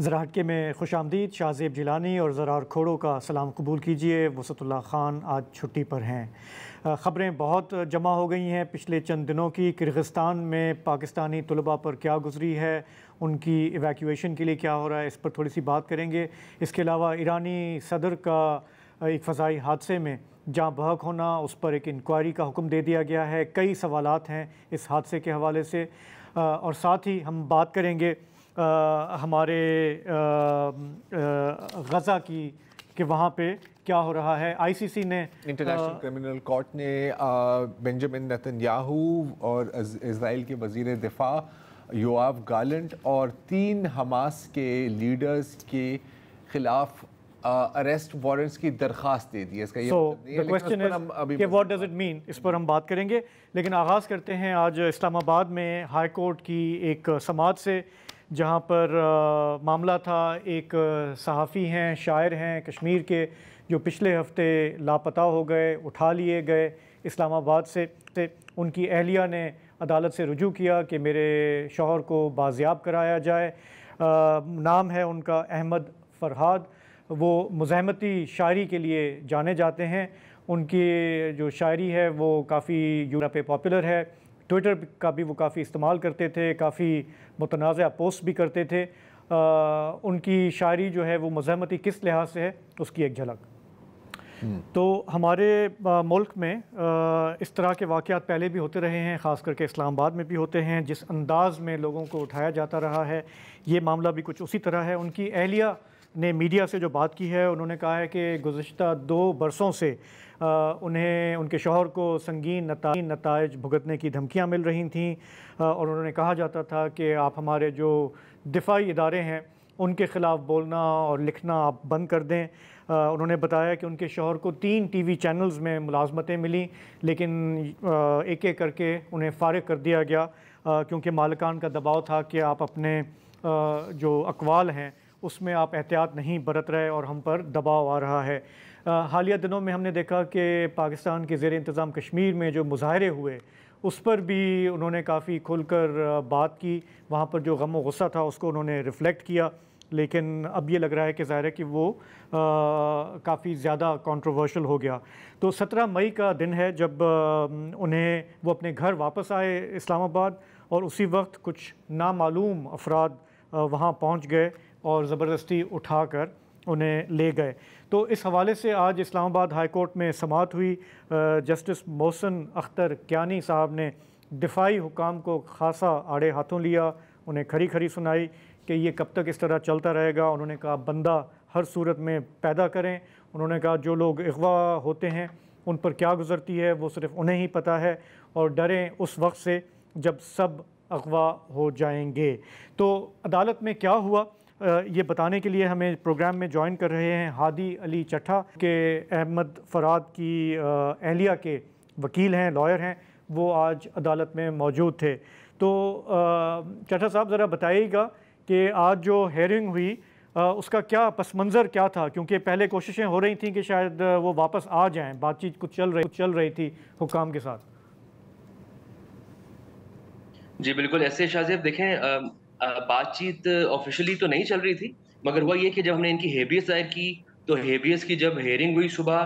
ذرا ہٹکے میں خوش آمدید شاہزیب جیلانی اور زرار کھوڑو کا سلام قبول کیجیے۔ وسعت اللہ خان آج چھٹی پر ہیں۔ خبریں بہت جمع ہو گئی ہیں پچھلے چند دنوں کی۔ کرغزستان میں پاکستانی طلباء پر کیا گزری ہے، ان کی ایویکیویشن کے لیے کیا ہو رہا ہے، اس پر تھوڑی سی بات کریں گے۔ اس کے علاوہ ایرانی صدر کا ایک فضائی حادثے میں جاں بحق ہونا، اس پر ایک انکوائری کا حکم دے دیا گیا ہے۔ کئی سوالات ہیں اس حادثے کے حوالے سے، اور ساتھ ہی ہم بات کریں گے ہمارے غزہ کی کہ وہاں پہ کیا ہو رہا ہے۔ آئی سی سی نے انٹرنیشنل کرمنل کورٹ نے بنجامن نتن یاہو اور اسرائیل کے وزیر دفاع یوآف گالنٹ اور 3 حماس کے لیڈرز کے خلاف اریسٹ وارنٹس کی درخواست دے دی ہے۔ اس کا the question is کہ what does it mean، اس پر ہم بات کریں گے، لیکن آغاز کرتے ہیں آج اسلام آباد میں ہائی کورٹ کی ایک سماعت سے، جہاں پر معاملہ تھا ایک صحافی ہیں، شاعر ہیں کشمیر کے، جو پچھلے ہفتے لاپتہ ہو گئے، اٹھا لیے گئے اسلام آباد سے۔ ان کی اہلیہ نے عدالت سے رجوع کیا کہ میرے شوہر کو بازیاب کرایا جائے۔ نام ہے ان کا احمد فرحاد، وہ مزاحمتی شاعری کے لیے جانے جاتے ہیں۔ ان کی جو شاعری ہے وہ کافی یورپ پہ پاپولر ہے، ٹویٹر کا بھی وہ کافی استعمال کرتے تھے، کافی متنازع پوسٹ بھی کرتے تھے۔ ان کی شاعری جو ہے وہ مزاحمتی کس لحاظ سے ہے، اس کی ایک جھلک۔ تو ہمارے ملک میں اس طرح کے واقعات پہلے بھی ہوتے رہے ہیں، خاص کر کے اسلام آباد میں بھی ہوتے ہیں۔ جس انداز میں لوگوں کو اٹھایا جاتا رہا ہے، یہ معاملہ بھی کچھ اسی طرح ہے۔ ان کی اہلیہ نے میڈیا سے جو بات کی ہے، انہوں نے کہا ہے کہ گزشتہ 2 برسوں سے انہیں ان کے شوہر کو سنگین نتائج بھگتنے کی دھمکیاں مل رہی تھیں، اور انہوں نے کہا جاتا تھا کہ آپ ہمارے جو دفاعی ادارے ہیں ان کے خلاف بولنا اور لکھنا آپ بند کر دیں۔ انہوں نے بتایا کہ ان کے شوہر کو 3 ٹی وی چینلز میں ملازمتیں ملیں، لیکن ایک ایک کر کے انہیں فارغ کر دیا گیا، کیونکہ مالکان کا دباؤ تھا کہ آپ اپنے جو اقوال ہیں اس میں آپ احتیاط نہیں برت رہے اور ہم پر دباؤ آ رہا ہے۔ حالیہ دنوں میں ہم نے دیکھا کہ پاکستان کے زیر انتظام کشمیر میں جو مظاہرے ہوئے، اس پر بھی انہوں نے کافی کھل کر بات کی۔ وہاں پر جو غم و غصہ تھا اس کو انہوں نے ریفلیکٹ کیا، لیکن اب یہ لگ رہا ہے کہ ظاہر ہے کہ وہ کافی زیادہ کنٹروورشل ہو گیا۔ تو 17 مئی کا دن ہے جب وہ اپنے گھر واپس آئے اسلام آباد، اور اسی وقت کچھ نامعلوم افراد وہاں پہنچ گئے اور زبردستی اٹھا کر انہیں لے گئے۔ تو اس حوالے سے آج اسلام آباد ہائی کورٹ میں سماعت ہوئی۔ جسٹس محسن اختر کیانی صاحب نے دفاعی حکام کو خاصا آڑے ہاتھوں لیا، انہیں کھری کھری سنائی کہ یہ کب تک اس طرح چلتا رہے گا۔ انہوں نے کہا بندہ ہر صورت میں پیدا کریں۔ انہوں نے کہا جو لوگ اغوا ہوتے ہیں ان پر کیا گزرتی ہے وہ صرف انہیں ہی پتہ ہے، اور ڈریں اس وقت سے جب سب اغوا ہو جائیں گے۔ تو عدالت میں کیا ہوا، یہ بتانے کے لیے ہمیں پروگرام میں جوائن کر رہے ہیں ہادی علی چٹھا، کہ احمد فرحاد کی اہلیہ کے وکیل ہیں، لائر ہیں، وہ آج عدالت میں موجود تھے۔ تو چٹھا صاحب ذرا بتائیے گا کہ آج جو ہیئرنگ ہوئی اس کا کیا پس منظر کیا تھا، کیونکہ پہلے کوششیں ہو رہی تھیں کہ شاید وہ واپس آ جائیں، بات چیت کچھ چل رہی تھی حکام کے ساتھ۔ جی بالکل، ایسے شاہزیب دیکھیں، بات چیت آفیشلی تو نہیں چل رہی تھی، مگر ہوا یہ کہ جب ہم نے ان کی ہیبیس دائر کی تو ہیبیس کی جب ہیئرنگ ہوئی صبح،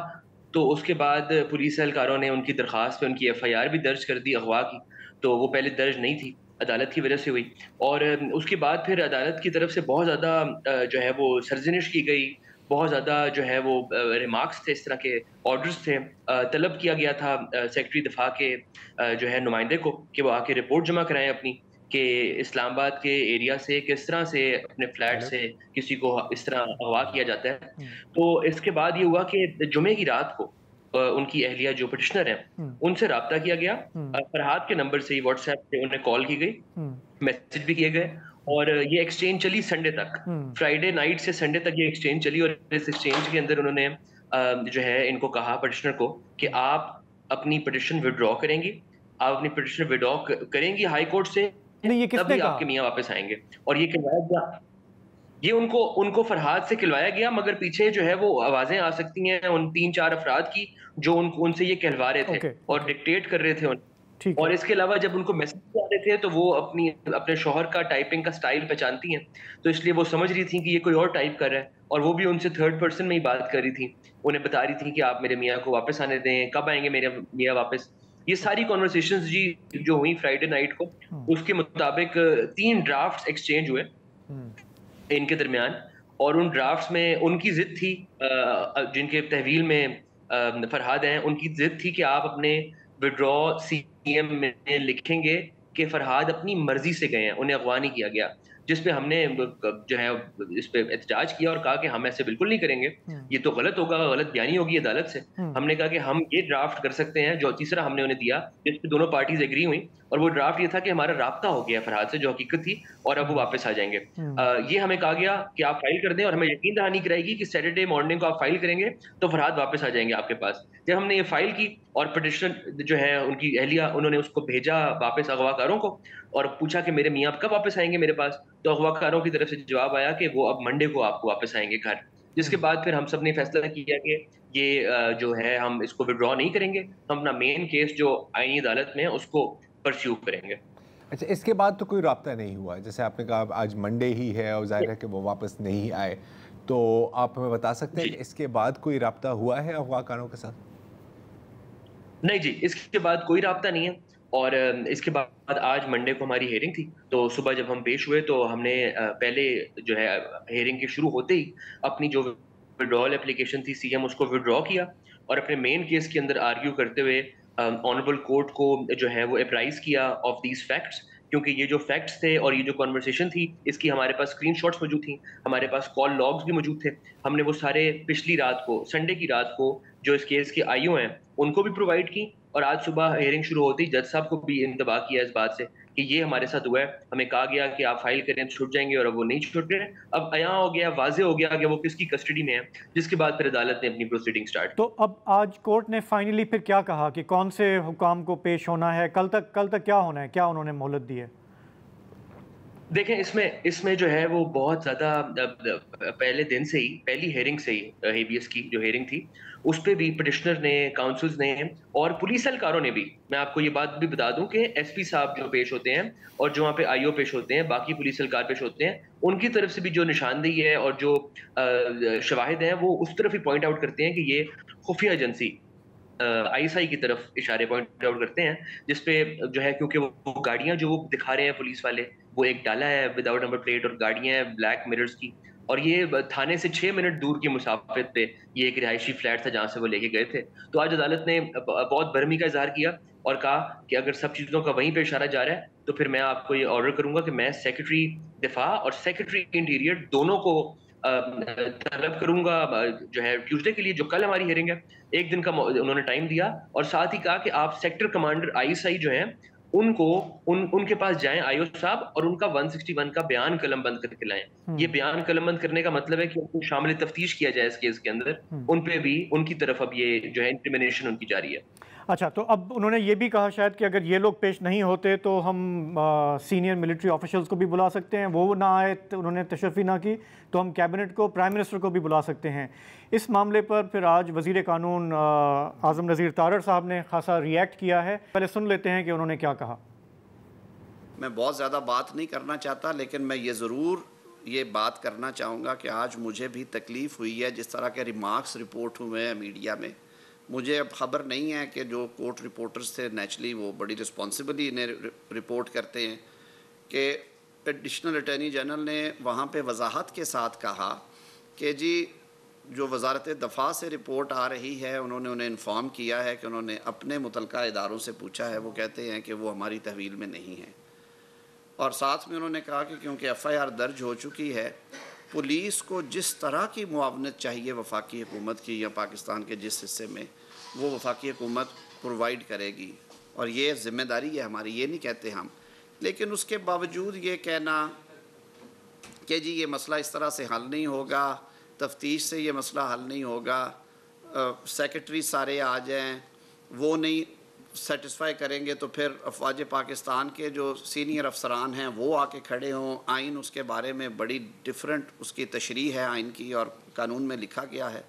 تو اس کے بعد پولیس اہلکاروں نے ان کی درخواست پہ ان کی ایف آئی آر بھی درج کر دی اغوا کی، تو وہ پہلے درج نہیں تھی، عدالت کی وجہ سے ہوئی۔ اور اس کے بعد پھر عدالت کی طرف سے بہت زیادہ جو ہے وہ سرزنش کی گئی، بہت زیادہ جو ہے وہ ریمارکس تھے، اس طرح کے آرڈرز تھے، طلب کیا گیا تھا سیکرٹری دفاع کے جو ہے نمائندے کو کہ وہ آ کے رپورٹ جمع کرائیں اپنی، کہ اسلام آباد کے ایریا سے کس طرح سے اپنے فلیٹ سے کسی کو اس طرح اغوا کیا جاتا ہے۔ تو اس کے بعد یہ ہوا کہ جمعے کی رات کو ان کی اہلیہ جو پٹیشنر ہیں ان سے رابطہ کیا گیا، فرحاد کے نمبر سے واٹس ایپ پہ انہیں کال کی گئی، میسج بھی کیے گئے، اور یہ ایکسچینج چلی سنڈے تک، فرائیڈے نائٹ سے سنڈے تک یہ ایکسچینج چلی، اور اس ایکسچینج کے اندر انہوں نے جو ہے ان کو کہا پٹیشنر کو کہ آپ اپنی پٹیشن ودرا کریں گی، آپ اپنی پٹیشن ودرا کریں گی ہائی کورٹ سے، تبھی آپ کے میاں واپس آئیں گے۔ اور یہ کہلوایا گیا، یہ ان کو فرحاد سے کھلوایا گیا، مگر پیچھے جو ہے وہ آوازیں آ سکتی ہیں ان 3-4 افراد کی جو ان سے یہ کہلوا رہے تھے اور ڈکٹیٹ کر رہے تھے اور اس کے علاوہ جب ان کو میسج آ رہے تھے تو وہ اپنے شوہر کا ٹائپنگ کا سٹائل پہچانتی ہیں، تو اس لیے وہ سمجھ رہی تھیں کہ یہ کوئی اور ٹائپ کر رہا ہے، اور وہ بھی ان سے تھرڈ پرسن میں ہی بات کر رہی تھی، انہیں بتا رہی تھی کہ آپ میرے میاں کو واپس آنے دیں، کب آئیں گے میرے میاں واپس. یہ ساری کنورسیشنز جی جو ہوئی فرائیڈے نائٹ کو، اس کے مطابق 3 ڈرافٹس ایکسچینج ہوئے ان کے درمیان، اور ان ڈرافٹس میں ان کی ضد تھی، جن کے تحویل میں فرحاد ہیں، ان کی ضد تھی کہ آپ اپنے وڈرا سی ایم میں لکھیں گے کہ فرحاد اپنی مرضی سے گئے ہیں، انہیں اغوا نہیں کیا گیا، جس پہ ہم نے جو ہے اس پہ احتجاج کیا اور کہا کہ ہم ایسے بالکل نہیں کریں گے، یہ تو غلط ہوگا، غلط بیانی ہوگی عدالت سے. ہم نے کہا کہ ہم یہ ڈرافٹ کر سکتے ہیں جو تیسرا ہم نے انہیں دیا، جس پہ دونوں پارٹیز ایگری ہوئی، اور وہ ڈرافٹ یہ تھا کہ ہمارا رابطہ ہو گیا فرحاد سے، جو حقیقت تھی، اور اب وہ واپس آ جائیں گے. یہ ہمیں کہا گیا کہ آپ فائل کر دیں، اور ہمیں یقین دہانی کرائی گی کہ سیٹرڈے مارننگ کو آپ فائل کریں گے تو فرحاد واپس آ جائیں گے آپ کے پاس. جب ہم نے یہ فائل کی اور پٹیشنر جو ہے ان کی اہلیہ، انہوں نے اس کو بھیجا واپس اغوا کاروں کو اور پوچھا کہ میرے میاں کب واپس آئیں گے میرے پاس، تو اغوا کاروں کی طرف سے جواب آیا کہ وہ اب منڈے کو آپ کو واپس آئیں گے گھر. جس کے بعد پھر ہم سب نے فیصلہ کیا کہ یہ جو ہے ہم اس کو وڈرا نہیں کریں گے، ہم اپنا مین کیس جو آئینی عدالت میں ہے اس کو پرسیو کریں گے. اچھا، اس کے بعد تو کوئی رابطہ نہیں ہوا؟ جیسے آپ نے کہا آج منڈے ہی ہے اور ظاہر ہے کہ وہ واپس نہیں آئے، تو آپ ہمیں بتا سکتے ہیں کہ اس کے بعد کوئی رابطہ ہوا ہے اغوا کاروں کے ساتھ؟ نہیں جی، اس کے بعد کوئی رابطہ نہیں ہے، اور اس کے بعد آج منڈے کو ہماری ہیئرنگ تھی، تو صبح جب ہم پیش ہوئے تو ہم نے پہلے جو ہے ہیئرنگ کے شروع ہوتے ہی اپنی جو وڈرال اپلیکیشن تھی سی ایم اس کو وڈرا کیا، اور اپنے مین کیس کے اندر آرگیو کرتے ہوئے آنریبل کورٹ کو جو ہے وہ اپرائز کیا آف دیز فیکٹس، کیونکہ یہ جو فیکٹس تھے اور یہ جو کنورسیشن تھی اس کی ہمارے پاس اسکرین شاٹس موجود تھیں، ہمارے پاس کال لاگز بھی موجود تھے، ہم نے وہ سارے پچھلی رات کو، سنڈے کی رات کو جو اس کیس کے آئیو ہیں ان کو بھی پرووائڈ کی، اور آج صبح ہیئرنگ شروع ہوتی جج صاحب کو بھی انتباہ کیا اس بات سے کہ یہ ہمارے ساتھ ہوا ہے، ہمیں کہا گیا کہ آپ فائل کریں تو چھوٹ جائیں گے، اور اب وہ نہیں چھوٹ رہے. اب عیاں ہو گیا، واضح ہو گیا کہ وہ کس کی کسٹڈی میں ہے، جس کے بعد پھر عدالت نے اپنی پروسیڈنگ سٹارٹ. تو اب آج کورٹ نے فائنلی پھر کیا کہا کہ کون سے حکام کو پیش ہونا ہے، کل تک کیا ہونا ہے، کیا انہوں نے مہلت دی ہے؟ دیکھیں اس میں جو ہے وہ بہت زیادہ پہلے دن سے ہی، پہلی ہیئرنگ سے ہی، ہیبیس کی جو ہیئرنگ تھی اس پہ بھی پٹیشنر نے، کاؤنسلز نے اور پولیس اہلکاروں نے بھی، میں آپ کو یہ بات بھی بتا دوں کہ ایس پی صاحب جو پیش ہوتے ہیں اور جو وہاں پہ آئی او پیش ہوتے ہیں، باقی پولیس اہلکار پیش ہوتے ہیں، ان کی طرف سے بھی جو نشاندہی ہے اور جو شواہد ہیں وہ اس طرف ہی پوائنٹ آؤٹ کرتے ہیں کہ یہ خفیہ ایجنسی آئی ایس آئی کی طرف اشارے پوائنٹ آؤٹ کرتے ہیں، جس پہ جو ہے کیونکہ وہ گاڑیاں جو وہ دکھا رہے ہیں پولیس والے، وہ ایک ڈالا ہے وداؤٹ نمبر پلیٹ، اور گاڑیاں ہیں بلیک مررز کی، اور یہ تھانے سے 6 منٹ دور کی مسافت پہ یہ ایک رہائشی فلیٹ تھا جہاں سے وہ لے کے گئے تھے. تو آج عدالت نے بہت برہمی کا اظہار کیا اور کہا کہ اگر سب چیزوں کا وہیں پہ اشارہ جا رہا ہے تو پھر میں آپ کو یہ آرڈر کروں گا کہ میں سیکرٹری دفاع اور سیکرٹری انٹیریئر دونوں کو طلب کروں گا جو ہے ٹیوزڈے کے لیے، جو کل ہماری ہیئرنگ ہے، ایک دن کا انہوں نے ٹائم دیا، اور ساتھ ہی کہا کہ آپ sector commander I S I جو ہیں ان کو ان کے پاس جائیں آئی او صاحب، اور ان کا 161 کا بیان قلم بند کر کے لائیں. یہ بیان قلم بند کرنے کا مطلب ہے کہ ان کو شامل تفتیش کیا جائے اس کیس کے اندر، ان پہ بھی ان کی طرف اب یہ جو ہے انکریمنیشن ان کی جاری ہے. اچھا، تو اب انہوں نے یہ بھی کہا شاید کہ اگر یہ لوگ پیش نہیں ہوتے تو ہم سینئر ملٹری آفیشلز کو بھی بلا سکتے ہیں، وہ نہ آئے، انہوں نے تشریفی نہ کی تو ہم کیبنٹ کو، پرائم منسٹر کو بھی بلا سکتے ہیں. اس معاملے پر پھر آج وزیر قانون اعظم نذیر تارڑ صاحب نے خاصا ریئیکٹ کیا ہے. پہلے سن لیتے ہیں کہ انہوں نے کیا کہا. میں بہت زیادہ بات نہیں کرنا چاہتا، لیکن میں یہ بات کرنا چاہوں گا کہ آج مجھے بھی تکلیف ہوئی ہے جس طرح کے ریمارکس رپورٹ ہوئے ہیں میڈیا میں. مجھے اب خبر نہیں ہے کہ جو کورٹ رپورٹرز تھے نیچرلی وہ بڑی رسپانسبلی انہیں رپورٹ کرتے ہیں کہ ایڈیشنل اٹارنی جنرل نے وہاں پہ وضاحت کے ساتھ کہا کہ جی جو وزارت دفاع سے رپورٹ آ رہی ہے انہوں نے انہیں انفارم کیا ہے کہ انہوں نے اپنے متعلقہ اداروں سے پوچھا ہے، وہ کہتے ہیں کہ وہ ہماری تحویل میں نہیں ہیں. اور ساتھ میں انہوں نے کہا کہ کیونکہ ایف آئی آر درج ہو چکی ہے، پولیس کو جس طرح کی معاونت چاہیے وفاقی حکومت کی یا پاکستان کے جس حصے میں، وہ وفاقی حکومت پرووائڈ کرے گی، اور یہ ذمہ داری ہے ہماری، یہ نہیں کہتے ہم. لیکن اس کے باوجود یہ کہنا کہ جی یہ مسئلہ اس طرح سے حل نہیں ہوگا، تفتیش سے یہ مسئلہ حل نہیں ہوگا، سیکرٹری سارے آ جائیں، وہ نہیں سیٹسفائی کریں گے تو پھر افواج پاکستان کے جو سینئر افسران ہیں وہ آ کے کھڑے ہوں. آئین اس کے بارے میں بڑی ڈیفرنٹ اس کی تشریح ہے آئین کی اور قانون میں لکھا گیا ہے،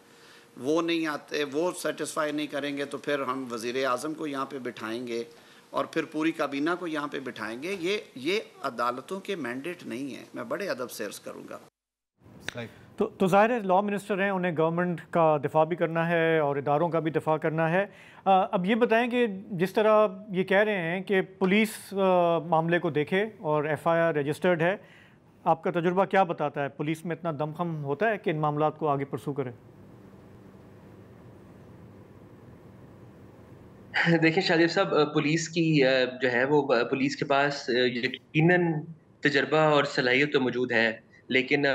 وہ نہیں آتے، وہ سیٹسفائی نہیں کریں گے تو پھر ہم وزیر اعظم کو یہاں پہ بٹھائیں گے اور پھر پوری کابینہ کو یہاں پہ بٹھائیں گے. یہ عدالتوں کے مینڈیٹ نہیں ہے. میں بڑے ادب سے عرض کروں گا. تو ظاہر ہے لا منسٹر ہیں, انہیں گورنمنٹ کا دفاع بھی کرنا ہے اور اداروں کا بھی دفاع کرنا ہے. اب یہ بتائیں کہ جس طرح یہ کہہ رہے ہیں کہ پولیس معاملے کو دیکھے اور ایف آئی آر رجسٹرڈ ہے, آپ کا تجربہ کیا بتاتا ہے؟ پولیس میں اتنا دم خم ہوتا ہے کہ ان معاملات کو آگے پرسو کرے؟ دیکھیں شاہد صاحب, پولیس کی جو ہے وہ پولیس کے پاس یقیناً تجربہ اور صلاحیت تو موجود ہے, لیکن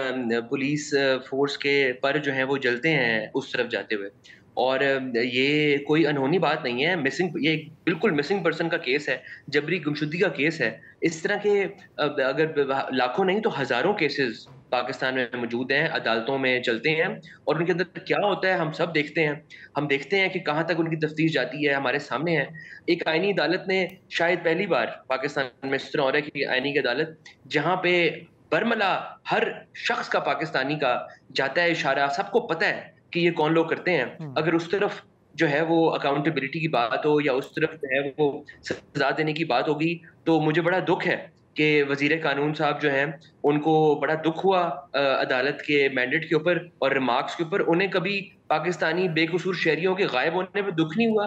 پولیس فورس کے پر جو ہیں وہ جلتے ہیں اس طرف جاتے ہوئے. اور یہ کوئی انہونی بات نہیں ہے. یہ بالکل مسنگ پرسن کا کیس ہے, جبری گمشدگی کا کیس ہے. اس طرح کے اگر لاکھوں نہیں تو ہزاروں کیسز پاکستان میں موجود ہیں, عدالتوں میں چلتے ہیں, اور ان کے اندر کیا ہوتا ہے ہم سب دیکھتے ہیں. ہم دیکھتے ہیں کہ کہاں تک ان کی تفتیش جاتی ہے, ہمارے سامنے ہے. ایک آئینی عدالت نے شاید پہلی بار پاکستان میں اس طرح ہو رہا ہے کہ آئینی کی عدالت جہاں پہ برملا ہر شخص کا پاکستانی کا جاتا ہے اشارہ, سب کو پتہ ہے کہ یہ کون لوگ کرتے ہیں. اگر اس طرف جو ہے وہ اکاؤنٹیبلٹی کی بات ہو یا اس طرف جو ہے وہ سزا دینے کی بات ہوگی, تو مجھے بڑا دکھ ہے کہ وزیر قانون صاحب جو ہیں ان کو بڑا دکھ ہوا عدالت کے مینڈیٹ کے اوپر اور ریمارکس کے اوپر. انہیں کبھی پاکستانی بے قصور شہریوں کے غائب ہونے پہ دکھ نہیں ہوا.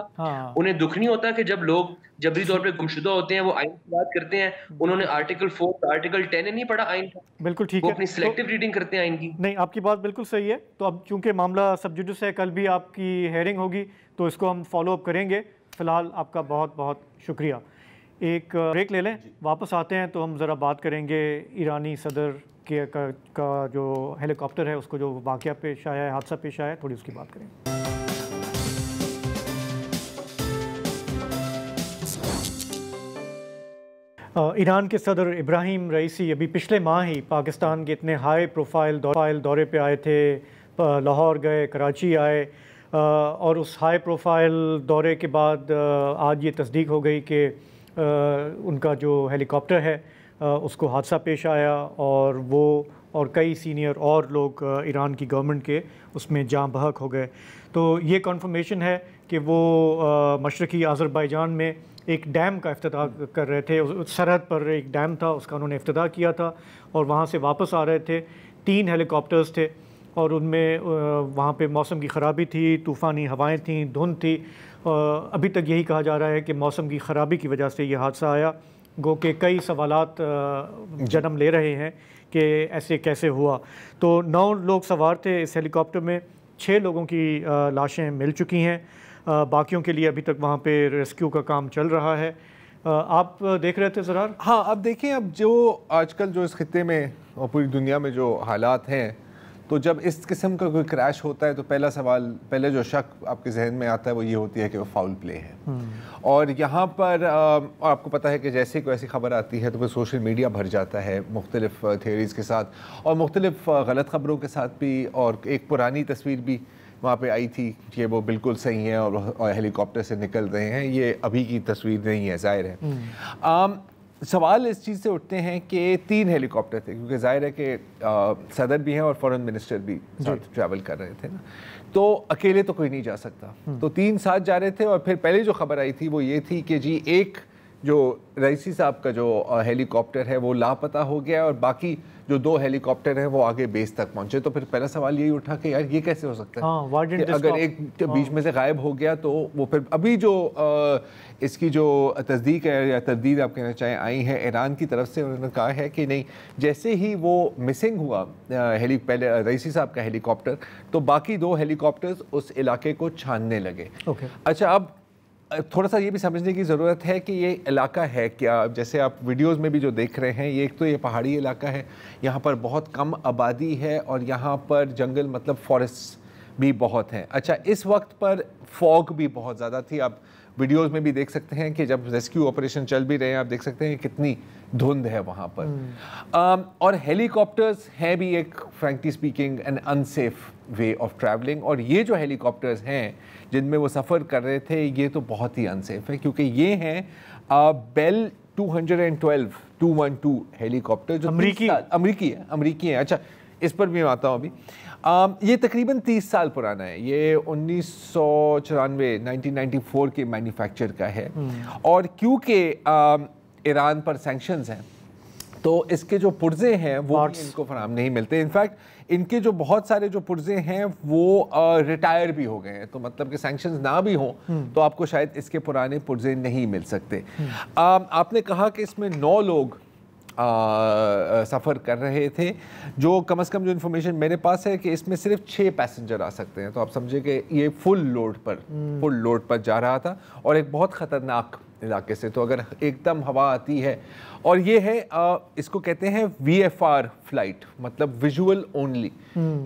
انہیں دکھ نہیں ہوتا کہ جب لوگ جبری طور پہ گمشدہ ہوتے ہیں وہ آئین کی بات کرتے ہیں. انہوں نے آرٹیکل 4 آرٹیکل 10 نہیں پڑھا آئین کا. بالکل ٹھیک وہ ہے, اپنی سلیکٹیو ریڈنگ کرتے ہیں آئین کی. نہیں آپ کی بات بالکل صحیح ہے. تو اب چونکہ معاملہ سب جوڈس ہے, کل بھی آپ کی ہیئرنگ ہوگی تو اس کو ہم فالو اپ کریں گے. فی الحال آپ کا بہت بہت شکریہ. ایک بریک لے لیں, واپس آتے ہیں تو ہم ذرا بات کریں گے ایرانی صدر کا جو ہیلی کاپٹر ہے اس کو جو واقعہ پیش آیا ہے, حادثہ پیش آیا ہے, تھوڑی اس کی بات کریں گے. ایران کے صدر ابراہیم رئیسی ابھی پچھلے ماہ ہی پاکستان کے اتنے ہائی پروفائل دورے پہ آئے تھے. لاہور گئے, کراچی آئے, اور اس ہائی پروفائل دورے کے بعد آج یہ تصدیق ہو گئی کہ ان کا جو ہیلی کاپٹر ہے اس کو حادثہ پیش آیا, اور وہ اور کئی سینئر اور لوگ ایران کی گورنمنٹ کے اس میں جاں بحق ہو گئے. تو یہ کنفرمیشن ہے کہ وہ مشرقی آذربائیجان میں ایک ڈیم کا افتتاح کر رہے تھے. سرحد پر ایک ڈیم تھا, اس کا انہوں نے افتتاح کیا تھا, اور وہاں سے واپس آ رہے تھے. 3 ہیلی کاپٹرز تھے, اور ان میں وہاں پہ موسم کی خرابی تھی, طوفانی ہوائیں تھیں, دھند تھی. ابھی تک یہی کہا جا رہا ہے کہ موسم کی خرابی کی وجہ سے یہ حادثہ آیا. گو کہ کئی سوالات جنم لے رہے ہیں کہ ایسے کیسے ہوا. تو 9 لوگ سوار تھے اس ہیلی کاپٹر میں. 6 لوگوں کی لاشیں مل چکی ہیں, باقیوں کے لیے ابھی تک وہاں پہ ریسکیو کا کام چل رہا ہے. آپ دیکھ رہے تھے زرار؟ ہاں, اب دیکھیں, اب جو آج کل جو اس خطے میں اور پوری دنیا میں جو حالات ہیں, تو جب اس قسم کا کوئی کریش ہوتا ہے تو پہلا سوال, پہلے جو شک آپ کے ذہن میں آتا ہے وہ یہ ہوتی ہے کہ وہ فاؤل پلے ہے. اور یہاں پر آپ کو پتہ ہے کہ جیسے کوئی ایسی خبر آتی ہے تو پھر سوشل میڈیا بھر جاتا ہے مختلف تھیوریز کے ساتھ اور مختلف غلط خبروں کے ساتھ بھی. اور ایک پرانی تصویر بھی وہاں پہ آئی تھی کہ وہ بالکل صحیح ہیں اور ہیلی کاپٹر سے نکل رہے ہیں. یہ ابھی کی تصویر نہیں ہے, ظاہر ہے. سوال اس چیز سے اٹھتے ہیں کہ 3 ہیلی کاپٹر تھے, کیونکہ ظاہر ہے کہ صدر بھی ہیں اور فورن منسٹر بھی ساتھ ٹریول کر رہے تھے نا, تو اکیلے تو کوئی نہیں جا سکتا. تو 3 ساتھ جا رہے تھے. اور پھر پہلے جو خبر آئی تھی وہ یہ تھی کہ جی ایک جو رئیسی صاحب کا جو ہیلی کاپٹر ہے وہ لاپتہ ہو گیا, اور باقی جو 2 ہیلی کاپٹر ہیں وہ آگے بیس تک پہنچے. تو پھر پہلا سوال یہی اٹھا کہ یار یہ کیسے ہو سکتا ہے کہ اگر ایک بیچ میں سے غائب ہو گیا تو وہ پھر ابھی جو اس کی جو تصدیق ہے یا تردید آپ کہنا چاہیں آئی ہے ایران کی طرف سے, انہوں نے کہا ہے کہ نہیں, جیسے ہی وہ مسنگ ہوا پہلے رئیسی صاحب کا ہیلی کاپٹر, تو باقی 2 ہیلی کاپٹرز اس علاقے کو چھاننے لگے. اچھا, اب تھوڑا سا یہ بھی سمجھنے کی ضرورت ہے کہ یہ علاقہ ہے کیا. جیسے آپ ویڈیوز میں بھی جو دیکھ رہے ہیں, ایک تو یہ پہاڑی علاقہ ہے, یہاں پر بہت کم آبادی ہے, اور یہاں پر جنگل مطلب فارسٹ بھی بہت ہیں. اچھا, اس وقت پر فوگ بھی بہت زیادہ تھی. آپ ویڈیوز میں بھی دیکھ سکتے ہیں کہ جب ریسکیو آپریشن چل بھی رہے ہیں آپ دیکھ سکتے ہیں کتنی دھند ہے وہاں پر. اور ہیلی کاپٹرز ہیں بھی ایک frankly speaking an unsafe way of travelling. اور یہ جو ہیلی کاپٹرز ہیں جن میں وہ سفر کر رہے تھے یہ تو بہت ہی انسیف ہے, کیونکہ یہ ہیں بیل 212 ہیلی کاپٹر جو امریکی ہیں. اچھا, اس پر بھی میں آتا ہوں ابھی. یہ تقریباً 30 سال پرانا ہے, یہ 1994 کے مینوفیکچر کا ہے, اور کیونکہ ایران پر سینکشنز ہیں تو اس کے جو پرزے ہیں وہ ان کو فراہم نہیں ملتے. انفیکٹ ان کے جو بہت سارے جو پرزے ہیں وہ ریٹائر بھی ہو گئے ہیں, تو مطلب کہ سینکشنز نہ بھی ہوں تو آپ کو شاید اس کے پرانے پرزے نہیں مل سکتے. آپ نے کہا کہ اس میں 9 لوگ سفر کر رہے تھے, جو کم از کم جو انفارمیشن میرے پاس ہے کہ اس میں صرف 6 پیسنجر آ سکتے ہیں, تو آپ سمجھے کہ یہ فل لوڈ پر جا رہا تھا اور ایک بہت خطرناک علاقے سے. تو اگر ایک دم ہوا آتی ہے, اور یہ ہے اس کو کہتے ہیں VFR فلائٹ, مطلب ویژول اونلی,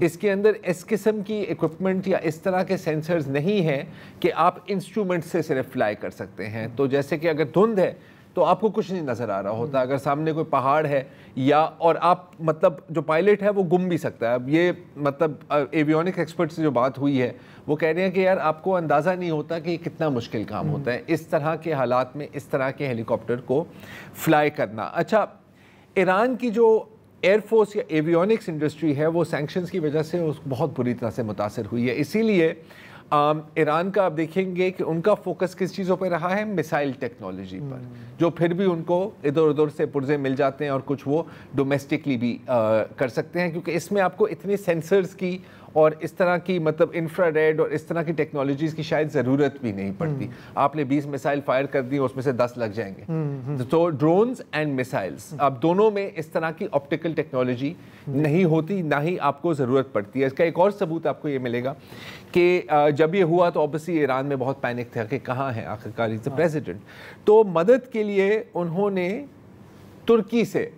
اس کے اندر اس قسم کی ایکوپمنٹ یا اس طرح کے سینسرز نہیں ہیں کہ آپ انسٹرومنٹ سے صرف فلائی کر سکتے ہیں. تو جیسے کہ اگر دھند ہے تو آپ کو کچھ نہیں نظر آ رہا ہوتا, اگر سامنے کوئی پہاڑ ہے یا, اور آپ مطلب جو پائلٹ ہے وہ گم بھی سکتا ہے. اب یہ مطلب ایویونک ایکسپرٹ سے جو بات ہوئی ہے وہ کہہ رہے ہیں کہ یار آپ کو اندازہ نہیں ہوتا کہ یہ کتنا مشکل کام ہوتا ہے اس طرح کے حالات میں اس طرح کے ہیلی کاپٹر کو فلائی کرنا. اچھا, ایران کی جو ایئر فورس یا ایویونکس انڈسٹری ہے وہ سینکشنز کی وجہ سے بہت بری طرح سے متاثر ہوئی ہے. اسی لیے ایران کا آپ دیکھیں گے کہ ان کا فوکس کس چیزوں پہ رہا ہے, میسائل ٹیکنالوجی پر, جو پھر بھی ان کو ادھر ادھر سے پرزے مل جاتے ہیں اور کچھ وہ ڈومیسٹکلی بھی کر سکتے ہیں, کیونکہ اس میں آپ کو اتنے سینسرز کی اور اس طرح کی مطلب انفرا ریڈ اور اس طرح کی ٹیکنالوجیز کی شاید ضرورت بھی نہیں پڑتی. آپ نے 20 میسائل فائر کر دی, اس میں سے 10 لگ جائیں گے. تو ڈرونز اینڈ میسائلز, اب دونوں میں اس طرح کی آپٹیکل ٹیکنالوجی نہیں ہوتی, نہ ہی آپ کو ضرورت پڑتی ہے. اس کا ایک اور ثبوت آپ کو یہ ملے گا کہ جب یہ ہوا تو اوبیسلی ایران میں بہت پینک تھا کہ کہاں ہے آخرکار اس پریزیڈنٹ. تو مدد کے لیے انہوں نے ترکی سے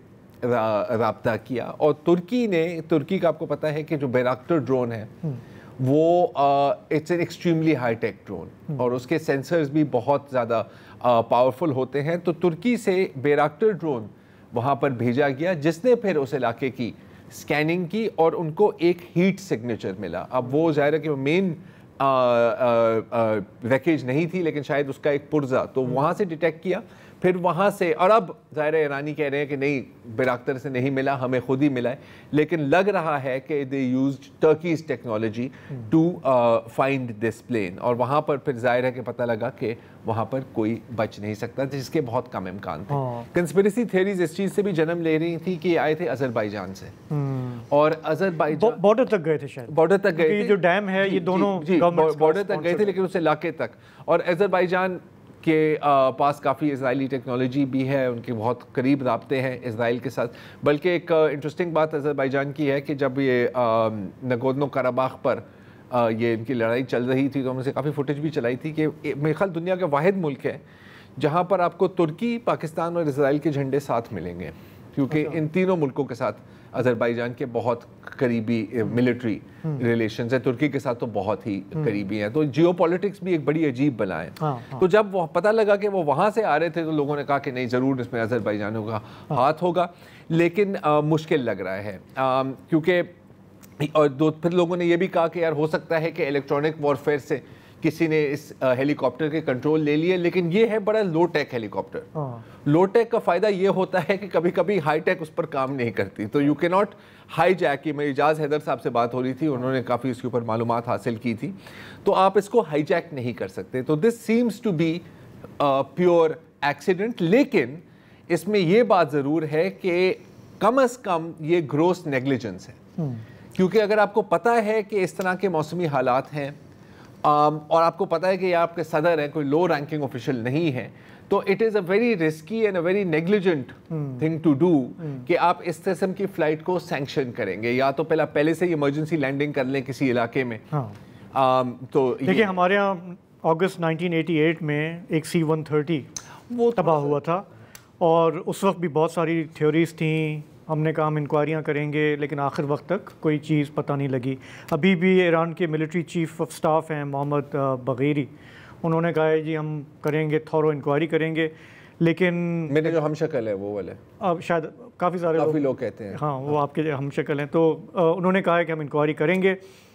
رابطہ کیا, اور ترکی کا آپ کو پتا ہے کہ جو بیراکٹر ڈرون ہے وہ it's an extremely high tech drone, اور اس کے سینسرز بھی بہت زیادہ پاورفل ہوتے ہیں. تو ترکی سے بیراکٹر ڈرون وہاں پر بھیجا گیا, جس نے پھر اس علاقے کی سکیننگ کی اور ان کو ایک ہیٹ سگنیچر ملا. اب وہ ظاہر ہے کہ مین ریکیج نہیں تھی, لیکن شاید اس کا ایک پرزا, تو وہاں سے ڈیٹیکٹ کیا, پھر وہاں سے, اور اب ظاہر ایرانی کہہ رہے ہیں کہ نہیں بیراکٹر سے نہیں ملا, ہمیں خود ہی ملا ہے, لیکن لگ رہا ہے کہ they used Turkey's technology to find this plane, اور وہاں پر پھر ظاہر ہے کہ پتہ لگا کہ وہاں پر کوئی بچ نہیں سکتا, جس کے بہت کم امکان تھے. کنسپریسی تھیوریز اس چیز سے بھی جنم لے رہی تھی کہ یہ آئے تھے آذربائیجان سے, اور آذربائیجان بارڈر تک گئے تھے, شاید بارڈر تک گئے تھے, جو ڈیم ہے یہ دونوں بارڈر تک گئے تھے, لیکن اس علاقے تک. اور آذربائیجان کے پاس کافی اسرائیلی ٹیکنالوجی بھی ہے, ان کے بہت قریب رابطے ہیں اسرائیل کے ساتھ. بلکہ ایک انٹرسٹنگ بات آذربائیجان کی ہے کہ جب یہ نگورنو قرباخ پر یہ ان کی لڑائی چل رہی تھی تو ہم نے سے کافی فوٹیج بھی چلائی تھی کہ میرے خیال دنیا کا واحد ملک ہے جہاں پر آپ کو ترکی, پاکستان اور اسرائیل کے جھنڈے ساتھ ملیں گے, کیونکہ ان تینوں ملکوں کے ساتھ آذربائیجان کے بہت قریبی ملٹری ریلیشنز ہیں, ترکی کے ساتھ تو بہت ہی قریبی ہیں. تو جیو پولیٹکس بھی ایک بڑی عجیب بلا ہے. تو جب وہ پتہ لگا کہ وہ وہاں سے آ رہے تھے تو لوگوں نے کہا کہ نہیں ضرور اس میں آذربائیجانوں کا ہاتھ ہوگا, لیکن مشکل لگ رہا ہے, کیونکہ اور پھر لوگوں نے یہ بھی کہا کہ یار ہو سکتا ہے کہ الیکٹرانک وارفیئر سے کسی نے اس ہیلی کاپٹر کے کنٹرول لے لیے, لیکن یہ ہے بڑا لو ٹیک ہیلی کاپٹر. لو ٹیک کا فائدہ یہ ہوتا ہے کہ کبھی کبھی ہائی ٹیک اس پر کام نہیں کرتی, تو یو کی ناٹ ہائی جیک. کی میری اجاز حیدر صاحب سے بات ہو رہی تھی, انہوں نے کافی اس کے اوپر معلومات حاصل کی تھی, تو آپ اس کو ہائی جیک نہیں کر سکتے. تو this seems to be pure accident, لیکن اس میں یہ بات ضرور ہے کہ کم از کم یہ گروس نیگلیجنس ہے, کیونکہ اگر آپ کو پتہ ہے کہ اس طرح کے موسمی حالات ہیں اور آپ کو پتہ ہے کہ یہ آپ کے صدر ہیں, کوئی لو رینکنگ آفیشل نہیں ہے, تو it is a very risky and a very negligent thing to do کہ آپ اس قسم کی فلائٹ کو سینکشن کریں گے, یا تو پہلے سے ایمرجنسی لینڈنگ کر لیں کسی علاقے میں. تو دیکھیں ہمارے یہاں اگست 1988 میں ایک C-130 وہ تباہ ہوا تھا, اور اس وقت بھی بہت ساری تھیوریز تھیں, ہم نے کہا ہم انکوائریاں کریں گے, لیکن آخر وقت تک کوئی چیز پتہ نہیں لگی. ابھی بھی ایران کے ملٹری چیف آف سٹاف ہیں محمد بغیری, انہوں نے کہا ہے جی ہم کریں گے, تھورو انکوائری کریں گے, لیکن میرے جو ہم شکل ہے وہ والے اب شاید کافی سارے لوگ کہتے ہیں ہاں وہ آپ کے ہم شکل ہیں, تو انہوں نے کہا ہے کہ ہم انکوائری کریں گے,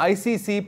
ICC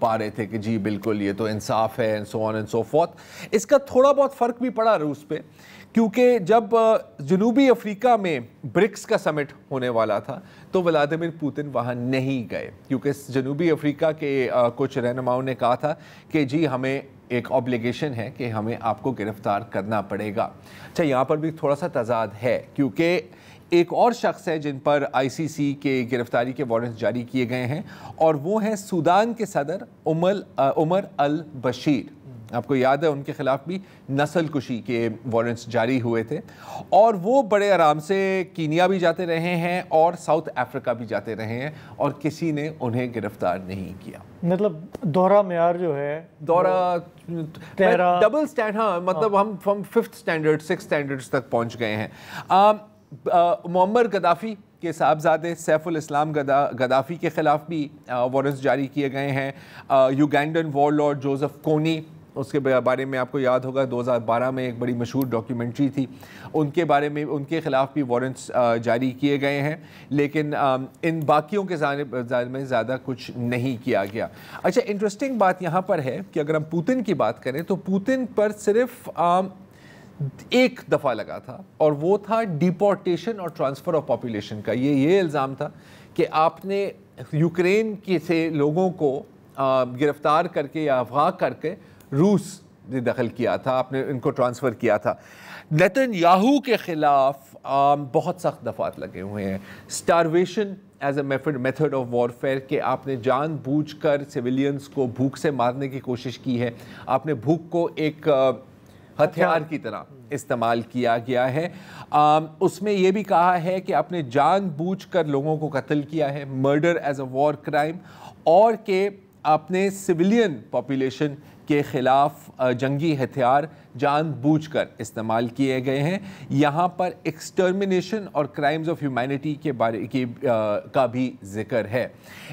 پا رہے تھے کہ جی بالکل یہ تو انصاف ہے and so on and so forth. اس کا تھوڑا بہت فرق بھی پڑا روس پہ، کیونکہ جب جنوبی افریقہ میں برکس کا سمٹ ہونے والا تھا تو ولادیمیر پوتن وہاں نہیں گئے، کیونکہ جنوبی افریقہ کے کچھ رہنماؤں نے کہا تھا کہ جی ہمیں ایک آبلیگیشن ہے کہ ہمیں آپ کو گرفتار کرنا پڑے گا. اچھا یہاں پر بھی تھوڑا سا تضاد ہے، کیونکہ ایک اور شخص ہے جن پر آئی سی سی کے گرفتاری کے وارنٹس جاری کیے گئے ہیں، اور وہ ہیں سودان کے صدر عمر البشیر. آپ کو یاد ہے ان کے خلاف بھی نسل کشی کے وارنٹس جاری ہوئے تھے، اور وہ بڑے آرام سے کینیا بھی جاتے رہے ہیں اور ساؤتھ افریقہ بھی جاتے رہے ہیں، اور کسی نے انہیں گرفتار نہیں کیا. مطلب دوہرا معیار جو ہے، دورہ ڈبل سٹینڈ، ہاں مطلب ہم 5th سٹینڈرڈ 6th سٹینڈرڈ تک پہنچ گئے ہیں. معمر گدافی کے صاحبزادے سیف الاسلام گدافی کے خلاف بھی وارنٹس جاری کیے گئے ہیں. یوگینڈن وار لارڈ جوزف کونی، اس کے بارے میں آپ کو یاد ہوگا 2012 میں ایک بڑی مشہور ڈاکیومنٹری تھی، ان کے بارے میں ان کے خلاف بھی وارنٹس جاری کیے گئے ہیں، لیکن ان باقیوں کے جانب میں زیادہ کچھ نہیں کیا گیا. اچھا انٹرسٹنگ بات یہاں پر ہے کہ اگر ہم پوتن کی بات کریں تو پوتن پر صرف ایک دفعہ لگا تھا، اور وہ تھا ڈیپورٹیشن اور ٹرانسفر آف پاپولیشن کا. یہ الزام تھا کہ آپ نے یوکرین کے سے لوگوں کو گرفتار کر کے یا اغوا کر کے روس نے دخل کیا تھا، آپ نے ان کو ٹرانسفر کیا تھا. نیتن یاہو کے خلاف بہت سخت دفعات لگے ہوئے ہیں. Starvation as a method of warfare, کہ آپ نے جان بوجھ کر سویلینز کو بھوک سے مارنے کی کوشش کی ہے، آپ نے بھوک کو ایک ہتھیار کی طرح استعمال کیا گیا ہے. اس میں یہ بھی کہا ہے کہ آپ نے جان بوجھ کر لوگوں کو قتل کیا ہے، murder as a war crime, اور کہ آپ نے سویلین پاپولیشن کے خلاف جنگی ہتھیار جان بوجھ کر استعمال کیے گئے ہیں. یہاں پر ایکسٹرمنیشن اور کرائمز آف ہیومینٹی کے بارے کا بھی ذکر ہے.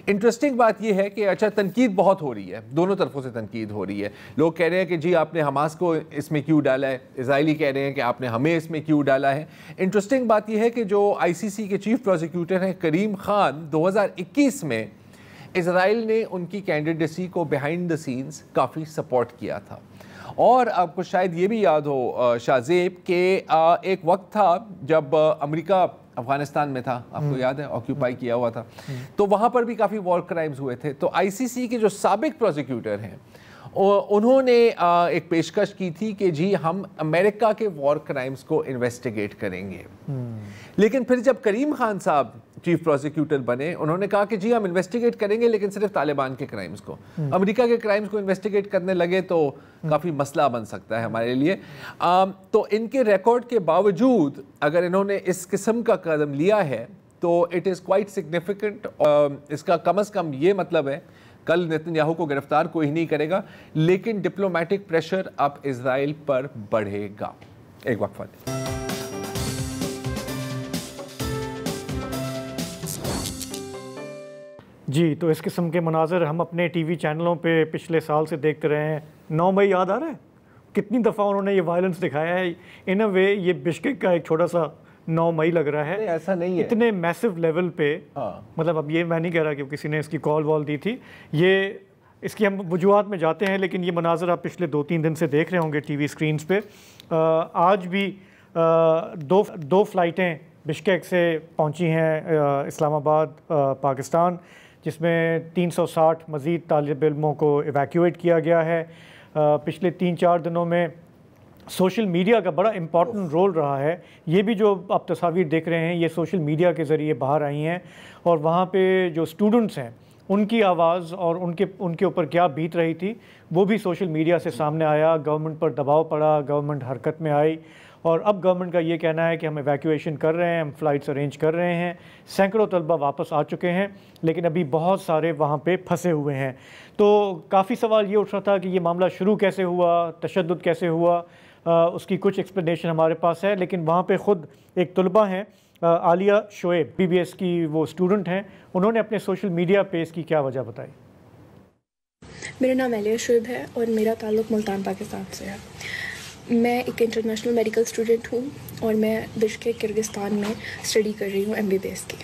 انٹرسٹنگ بات یہ ہے کہ اچھا تنقید بہت ہو رہی ہے، دونوں طرفوں سے تنقید ہو رہی ہے. لوگ کہہ رہے ہیں کہ جی آپ نے حماس کو اس میں کیوں ڈالا ہے، اسرائیلی کہہ رہے ہیں کہ آپ نے ہمیں اس میں کیوں ڈالا ہے. انٹرسٹنگ بات یہ ہے کہ جو آئی سی سی کے چیف پروسیکیوٹر ہیں کریم خان، 2021 میں اسرائیل نے ان کی کینڈیڈیسی کو بیہائنڈ دا سینز کافی سپورٹ کیا تھا. اور آپ کو شاید یہ بھی یاد ہو شاہ زیب کہ ایک وقت تھا جب امریکہ افغانستان میں تھا، آپ کو یاد ہے آکیوپائی کیا ہوا تھا، تو وہاں پر بھی کافی وار کرائمز ہوئے تھے. تو آئی سی سی کے جو سابق پروسیکیوٹر ہیں انہوں نے ایک پیشکش کی تھی کہ جی ہم امریکہ کے وار کرائمز کو انویسٹیگیٹ کریں گے. لیکن پھر جب کریم خان صاحب چیف پروسیکیوٹر بنے، انہوں نے کہا کہ جی ہم انویسٹیگیٹ کریں گے لیکن صرف طالبان کے کرائمز کو. امریکہ کے کرائمز کو انویسٹیگیٹ کرنے لگے تو کافی مسئلہ بن سکتا ہے ہمارے لیے. تو ان کے ریکارڈ کے باوجود اگر انہوں نے اس قسم کا قدم لیا ہے تو اٹ از کوائٹ سگنیفیکنٹ. اس کا کم از کم یہ مطلب ہے کل نیتن یاہو کو گرفتار کوئی نہیں کرے گا، لیکن ڈپلومیٹک پریشر اب اسرائیل پر بڑھے گا. ایک وقفہ دیں. جی تو اس قسم کے مناظر ہم اپنے ٹی وی چینلوں پہ پچھلے سال سے دیکھتے رہے ہیں. 9 مئی یاد آ رہا ہے کتنی دفعہ انہوں نے یہ وائلنس دکھایا ہے. ان اے وے یہ بشکیک کا ایک چھوٹا سا 9 مئی لگ رہا ہے. ایسا نہیں ہے اتنے میسو لیول پہ. مطلب اب یہ میں نہیں کہہ رہا کہ کسی نے اس کی کال وال دی تھی، یہ اس کی ہم وجوہات میں جاتے ہیں، لیکن یہ مناظر آپ پچھلے 2-3 دن سے دیکھ رہے ہوں گے ٹی وی اسکرینز پہ. آج بھی دو فلائٹیں بشکیک سے پہنچی ہیں اسلام آباد پاکستان، جس میں 360 مزید طالب علموں کو ایویکیویٹ کیا گیا ہے. پچھلے 3-4 دنوں میں سوشل میڈیا کا بڑا امپورٹنٹ رول رہا ہے. یہ بھی جو آپ تصاویر دیکھ رہے ہیں یہ سوشل میڈیا کے ذریعے باہر آئی ہیں، اور وہاں پہ جو اسٹوڈنٹس ہیں ان کی آواز اور ان کے اوپر کیا بیت رہی تھی وہ بھی سوشل میڈیا سے سامنے آیا. گورنمنٹ پر دباؤ پڑا، گورنمنٹ حرکت میں آئی، اور اب گورنمنٹ کا یہ کہنا ہے کہ ہم ایویکویشن کر رہے ہیں، ہم فلائٹس ارینج کر رہے ہیں. سینکڑوں طلبہ واپس آ چکے ہیں، لیکن ابھی بہت سارے وہاں پہ پھنسے ہوئے ہیں. تو کافی سوال یہ اٹھ رہا تھا کہ یہ معاملہ شروع کیسے ہوا، تشدد کیسے ہوا. اس کی کچھ ایکسپلینیشن ہمارے پاس ہے، لیکن وہاں پہ خود ایک طلبہ ہیں عالیہ شعیب، بی بی ایس کی وہ اسٹوڈنٹ ہیں، انہوں نے اپنے سوشل میڈیا پہ اس کی کیا وجہ بتائی. میرا نام عالیہ شعیب ہے اور میرا تعلق ملتان پاکستان سے ہے. میں ایک انٹرنیشنل میڈیکل اسٹوڈنٹ ہوں اور میں بشکیک کرگستان میں اسٹڈی کر رہی ہوں MBBS کی.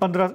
15,